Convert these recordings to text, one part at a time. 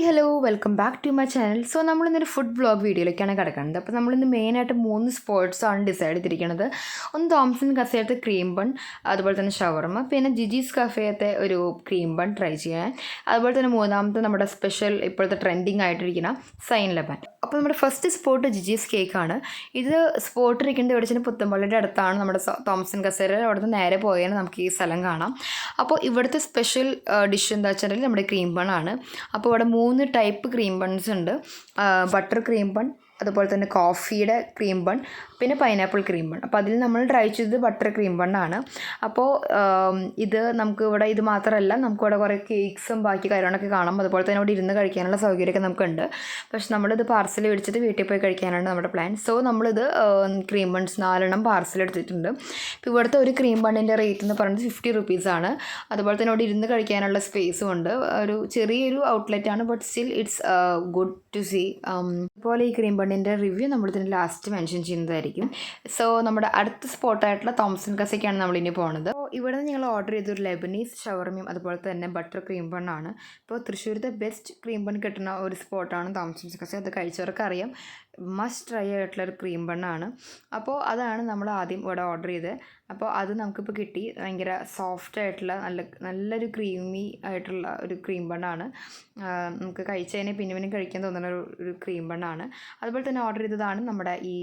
Hello welcome back to my channel. So നമ്മളിന്നൊരു food vlog വീഡിയോയിലേക്കാണ് കിടക്കുന്നത്. അപ്പോൾ നമ്മളിന്ന് മെയിനായിട്ട് 3 സ്പോട്സാണ് ഡിസൈഡ് ചെയ്തിരിക്കുന്നത്. ഒന്ന് തോംസൺ കസേരത്തെ ക്രീം ബൺ, അതുപോലെ തന്നെ ഷവർമ, പിന്നെ ജിജീസ് കഫേത്തെ ഒരു ക്രീം ബൺ ട്രൈ ചെയ്യാൻ, അതുപോലെ തന്നെ മൂന്നാമത്തെ നമ്മുടെ സ്പെഷ്യൽ ഇപ്പോഴത്തെ ട്രെൻഡിങ് ആയിട്ടിരിക്കുന്ന സൈൻ ലബൻ. അപ്പോൾ നമ്മുടെ ഫസ്റ്റ് സ്പോട്ട് ജിജീസ് കേക്കാണ്. ഇത് സ്പോട്ട് ഇരിക്കുന്നത് ഇവിടെ വെച്ചാൽ പുത്തമ്പള്ളിയുടെ അടുത്താണ് നമ്മുടെ തോംസൺ കസേര. അവിടെ നിന്ന് നേരെ പോയാൽ നമുക്ക് ഈ സ്ഥലം കാണാം. അപ്പോൾ ഇവിടുത്തെ സ്പെഷ്യൽ ഡിഷ് എന്താ വെച്ചിട്ടുണ്ടെങ്കിൽ നമ്മുടെ ക്രീം ബൺ ആണ്. അപ്പോൾ ഇവിടെ 3 ടൈപ്പ് ക്രീം ബൺസ് ഉണ്ട്. ബട്ടർ ക്രീം ബൺ, അതുപോലെ തന്നെ കോഫിയുടെ ക്രീം ബൺ, പിന്നെ പൈനാപ്പിൾ ക്രീം ബൺ. അപ്പോൾ അതിൽ നമ്മൾ ട്രൈ ചെയ്തത് ബട്ടർ ക്രീം ബണ്ണാണ്. അപ്പോൾ ഇത് നമുക്ക് ഇവിടെ ഇത് മാത്രമല്ല, നമുക്കിവിടെ കുറേ കേക്ക്സും ബാക്കി കാര്യങ്ങളൊക്കെ കാണാം. അതുപോലെ തന്നെ ഇവിടെ ഇരുന്ന് കഴിക്കാനുള്ള സൗകര്യമൊക്കെ നമുക്കുണ്ട്. പക്ഷെ നമ്മളിത് പാർസൽ മേടിച്ചിട്ട് വീട്ടിൽ പോയി കഴിക്കാനാണ് നമ്മുടെ പ്ലാൻ. സോ നമ്മളിത് ക്രീം ബൺസ് 4 പാർസൽ എടുത്തിട്ടുണ്ട്. ഇപ്പോൾ ഇവിടുത്തെ ഒരു ക്രീം ബണ്ണിൻ്റെ റേറ്റ് എന്ന് പറയുന്നത് 50 റുപ്പീസാണ്. അതുപോലെ തന്നെ ഇവിടെ ഇരുന്ന് കഴിക്കാനുള്ള സ്പേസും ഉണ്ട്. ഒരു ചെറിയൊരു ഔട്ട്ലെറ്റാണ്, but still it's good to see. അതുപോലെ ഈ ക്രീം ബണ്ണിൻ്റെ റിവ്യൂ നമ്മളിതിന് ലാസ്റ്റ് മെൻഷൻ ചെയ്യുന്നതായിരിക്കും. സോ നമ്മുടെ അടുത്ത സ്പോട്ടായിട്ടുള്ള തോംസൺ കസയ്ക്കാണ് നമ്മളിനി പോകുന്നത്. അപ്പോൾ ഇവിടെ നിന്ന് ഞങ്ങൾ ഓർഡർ ചെയ്തൊരു ലെബനീസ് ഷവർമയും അതുപോലെ തന്നെ ബട്ടർ ക്രീം ബണ്ണാണ്. ഇപ്പോൾ തൃശ്ശൂരത്തെ ബെസ്റ്റ് ക്രീം ബൺ കിട്ടുന്ന ഒരു സ്പോട്ടാണ് തോംസൺ കസ. അത് കഴിച്ചവർക്ക് അറിയാം, മസ്റ്റ് ട്രൈ ആയിട്ടുള്ളൊരു ക്രീം ബണ്ണാണ്. അപ്പോൾ അതാണ് നമ്മൾ ആദ്യം ഇവിടെ ഓർഡർ ചെയ്തത്. അപ്പോൾ അത് നമുക്കിപ്പോൾ കിട്ടി. ഭയങ്കര സോഫ്റ്റ് ആയിട്ടുള്ള നല്ലൊരു ക്രീമി ആയിട്ടുള്ള ഒരു ക്രീം ബണ്ണാണ്. നമുക്ക് കഴിച്ചതിനെ പിന്നെ കഴിക്കാൻ തോന്നുന്ന ഒരു ക്രീം ബണ്ണാണ്. അതുപോലെ തന്നെ ഓർഡർ ചെയ്തതാണ് നമ്മുടെ ഈ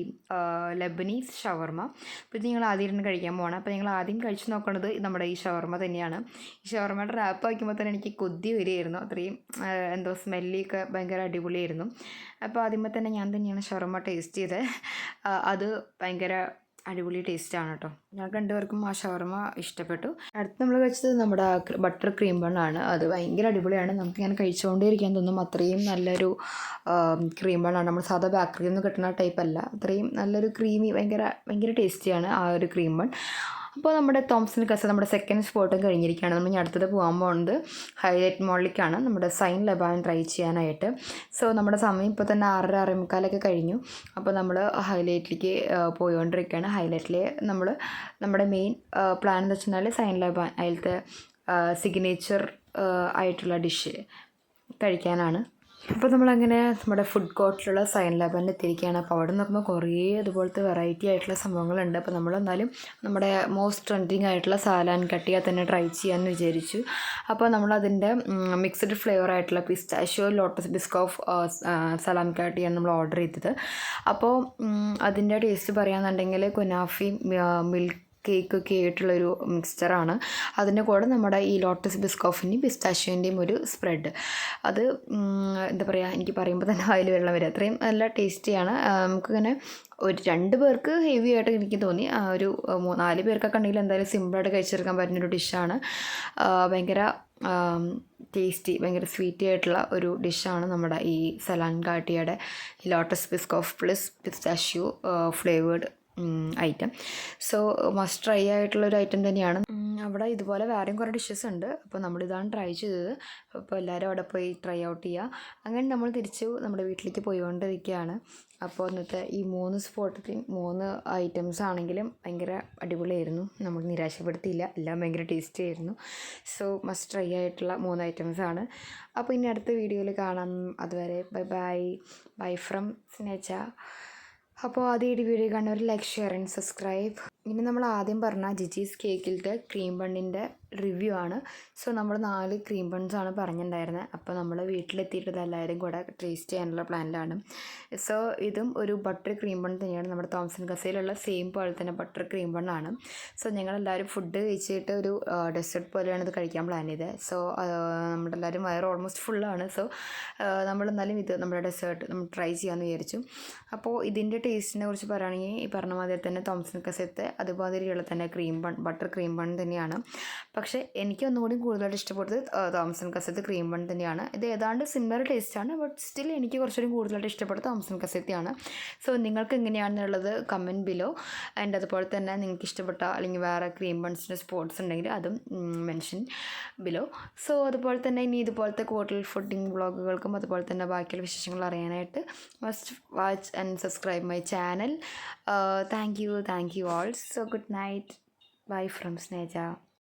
ലെബനീസ് ഷവർമ. അപ്പോൾ ഇത് ഞങ്ങൾ ആദ്യം ഇരുന്ന് കഴിക്കാൻ പോകണം. അപ്പോൾ ഞങ്ങൾ ആദ്യം കഴിച്ച് നോക്കുന്നത് നമ്മുടെ ഈ ഷവർമ തന്നെയാണ്. ഈ ഷവർമയുടെ റാപ്പ് വയ്ക്കുമ്പോൾ തന്നെ എനിക്ക് കൊതി വരികയായിരുന്നു. അത്രയും എന്തോ സ്മെല്ലിയൊക്കെ ഭയങ്കര അടിപൊളിയായിരുന്നു. അപ്പോൾ ആദ്യമേ തന്നെ ഞാൻ തന്നെയാണ് ഷവർമ ടേസ്റ്റ് ചെയ്തത്. അത് ഭയങ്കര അടിപൊളി ടേസ്റ്റാണ് കേട്ടോ. ഞങ്ങൾക്ക് രണ്ടുപേർക്കും ആ ഷവർമ ഇഷ്ടപ്പെട്ടു. അടുത്ത് നമ്മൾ കഴിച്ചത് നമ്മുടെ ബട്ടർ ക്രീം ബണ്ണാണ്. അത് ഭയങ്കര അടിപൊളിയാണ്. നമുക്കിങ്ങനെ കഴിച്ചുകൊണ്ടേയിരിക്കാൻ തോന്നും. അത്രയും നല്ലൊരു ക്രീം ബണ്ണാണ്. നമ്മൾ സാധാ ബേക്കറിയിൽ നിന്ന് കിട്ടുന്ന ടൈപ്പ് അല്ല. അത്രയും നല്ലൊരു ക്രീമി ഭയങ്കര ടേസ്റ്റിയാണ് ആ ഒരു ക്രീം ബൺ. അപ്പോൾ നമ്മുടെ തോംസൺ കസ നമ്മുടെ സെക്കൻഡ് സ്പോട്ടും കഴിഞ്ഞിരിക്കുകയാണ്. നമ്മൾ ഇനി അടുത്തത് പോകാൻ പോകുന്നത് ഹൈലൈറ്റ് മോളിലേക്കാണ്, നമ്മുടെ സൈൻ ലബാൻ ട്രൈ ചെയ്യാനായിട്ട്. സോ നമ്മുടെ സമയം ഇപ്പോൾ തന്നെ 6:45 കഴിഞ്ഞു. അപ്പോൾ നമ്മൾ ഹൈലൈറ്റിലേക്ക് പോയിക്കൊണ്ടിരിക്കുകയാണ്. ഹൈലൈറ്റിൽ നമ്മുടെ മെയിൻ പ്ലാൻ എന്ന് വെച്ചിട്ടുണ്ടെങ്കിൽ സൈൻ ലബാൻ അതിലത്തെ സിഗ്നേച്ചർ ആയിട്ടുള്ള ഡിഷ് കഴിക്കാനാണ്. അപ്പോൾ നമ്മളങ്ങനെ നമ്മുടെ ഫുഡ് കോർട്ടിലുള്ള സൈൻ ലബനിൽ എത്തിയിരിക്കുകയാണ്. അപ്പോൾ അവിടെ നോക്കുമ്പോൾ കുറേ അതുപോലത്തെ വെറൈറ്റി ആയിട്ടുള്ള സംഭവങ്ങളുണ്ട്. അപ്പോൾ നമ്മളെന്നാലും നമ്മുടെ മോസ്റ്റ് ട്രെൻഡിങ് ആയിട്ടുള്ള സാലാൻ കട്ടിയ തന്നെ ട്രൈ ചെയ്യാമെന്ന് വിചാരിച്ചു. അപ്പോൾ നമ്മളതിൻ്റെ മിക്സ്ഡ് ഫ്ലേവർ ആയിട്ടുള്ള പിസ്താഷ്യോ ലോട്ടസ് ബിസ്കോഫ് സലാം കട്ടിയാണ് നമ്മൾ ഓർഡർ ചെയ്തത്. അപ്പോൾ അതിൻ്റെ ടേസ്റ്റ് പറയുകയാണെന്നുണ്ടെങ്കിൽ കുനാഫി മിൽക്ക് കേക്കൊക്കെ ആയിട്ടുള്ളൊരു മിക്സ്ചറാണ്. അതിൻ്റെ കൂടെ നമ്മുടെ ഈ ലോട്ടസ് ബിസ്കോഫിൻ്റെയും പിസ്താഷ്യോൻ്റെയും ഒരു സ്പ്രെഡ്. അത് എന്താ പറയുക, എനിക്ക് പറയുമ്പോൾ തന്നെ വായിൽ വെള്ളം വരും. അത്രയും നല്ല ടേസ്റ്റിയാണ്. നമുക്കിങ്ങനെ ഒരു 2 പേർക്ക് ഹെവി ആയിട്ട് എനിക്ക് തോന്നി. ഒരു 4 പേർക്കൊക്കെ ഉണ്ടെങ്കിൽ എന്തായാലും സിമ്പിളായിട്ട് കഴിച്ചെടുക്കാൻ പറ്റുന്നൊരു ഡിഷാണ്. ഭയങ്കര ടേസ്റ്റി, ഭയങ്കര സ്വീറ്റി ആയിട്ടുള്ള ഒരു ഡിഷാണ് നമ്മുടെ ഈ സലാൻ കാട്ടിയുടെ Lotus Biscoff plus pistachio flavoured item. So must try ആയിട്ടുള്ളൊരു ഐറ്റം തന്നെയാണ്. അവിടെ ഇതുപോലെ വേറെയും കുറേ ഡിഷസ് ഉണ്ട്. അപ്പോൾ നമ്മളിതാണ് ട്രൈ ചെയ്തത്. അപ്പോൾ എല്ലാവരും അവിടെ പോയി ട്രൈ ഔട്ട് ചെയ്യുക. അങ്ങനെ നമ്മൾ തിരിച്ചു നമ്മുടെ വീട്ടിലേക്ക് പോയിക്കൊണ്ടിരിക്കുകയാണ്. അപ്പോൾ ഇന്നത്തെ ഈ 3 സ്പോട്ടിൽ 3 ഐറ്റംസ് ആണെങ്കിലും ഭയങ്കര അടിപൊളിയായിരുന്നു. നമ്മൾ നിരാശപ്പെടുത്തിയില്ല, എല്ലാം ഭയങ്കര ടേസ്റ്റി ആയിരുന്നു. സോ മസ്റ്റ് ട്രൈ ആയിട്ടുള്ള 3 ഐറ്റംസാണ്. അപ്പോൾ ഇനി അടുത്ത വീഡിയോയിൽ കാണാം. അതുവരെ ബൈ ഫ്രം സ്നേച്ച. അപ്പോൾ ആദ്യമായിട്ട് വീഡിയോ കാണുന്നവർ ലൈക്ക്, ഷെയർ ആൻഡ് സബ്സ്ക്രൈബ്. ഇനി നമ്മൾ ആദ്യം പറഞ്ഞ ജിജീസ് കേക്കിലത്തെ ക്രീം ബണ്ണിൻ്റെ റിവ്യൂ ആണ്. സോ നമ്മൾ 4 ക്രീം ബൺസാണ് പറഞ്ഞിട്ടുണ്ടായിരുന്നത്. അപ്പോൾ നമ്മൾ വീട്ടിലെത്തിയിട്ട് എല്ലാവരും കൂടെ ടേസ്റ്റ് ചെയ്യാനുള്ള പ്ലാനിലാണ്. സോ ഇതും ഒരു ബട്ടർ ക്രീം ബൺ തന്നെയാണ്. നമ്മുടെ തോംസൺ കസയിലുള്ള സെയിം പോലെ തന്നെ ബട്ടർ ക്രീം ബണ്ണാണ്. സോ ഞങ്ങളെല്ലാവരും ഫുഡ് കഴിച്ചിട്ട് ഒരു ഡെസേർട്ട് പോലെയാണ് ഇത് കഴിക്കാൻ പ്ലാൻ ചെയ്തത്. സോ നമ്മളെല്ലാവരും വയറ് ഓൾമോസ്റ്റ് ഫുള്ളാണ്. സോ നമ്മളെന്നാലും ഇത് നമ്മുടെ ഡെസേർട്ട് നമ്മൾ ട്രൈ ചെയ്യാമെന്ന് വിചാരിച്ചു. അപ്പോൾ ഇതിൻ്റെ ടേസ്റ്റിനെ കുറിച്ച് പറയുകയാണെങ്കിൽ ഈ പറഞ്ഞ മാതിരി തന്നെ തോംസൺ കസത്തെ അതുമാതിരിയുള്ള തന്നെ ബട്ടർ ക്രീം ബൺ തന്നെയാണ്. പക്ഷേ എനിക്ക് ഒന്നുകൂടി കൂടുതലായിട്ട് ഇഷ്ടപ്പെട്ടത് തോംസൺ കസത്തെ ക്രീം ബൺ തന്നെയാണ്. ഇത് ഏതാണ്ട് സിമിലർ ടേസ്റ്റാണ്, ബട്ട് സ്റ്റിൽ എനിക്ക് കുറച്ചുകൂടി കൂടുതലായിട്ട് ഇഷ്ടപ്പെട്ടത് തോംസൺ കസത്തെയാണ്. സോ നിങ്ങൾക്ക് എങ്ങനെയാണെന്നുള്ളത് കമൻറ്റ് ബിലോ. ആൻഡ് അതുപോലെ തന്നെ നിങ്ങൾക്ക് ഇഷ്ടപ്പെട്ട അല്ലെങ്കിൽ വേറെ ക്രീം ബൺസിൻ്റെ സ്പോട്ട്സ് ഉണ്ടെങ്കിൽ അതും മെൻഷൻ ബിലോ. സോ അതുപോലെ തന്നെ ഇനി ഇതുപോലത്തെ ഹോട്ടൽ ഫുഡിങ് വ്ളോഗുകൾക്കും അതുപോലെ തന്നെ ബാക്കിയുള്ള വിശേഷങ്ങൾ അറിയാനായിട്ട് must watch and subscribe my channel. Thank you all. So good night. Bye from Sneja.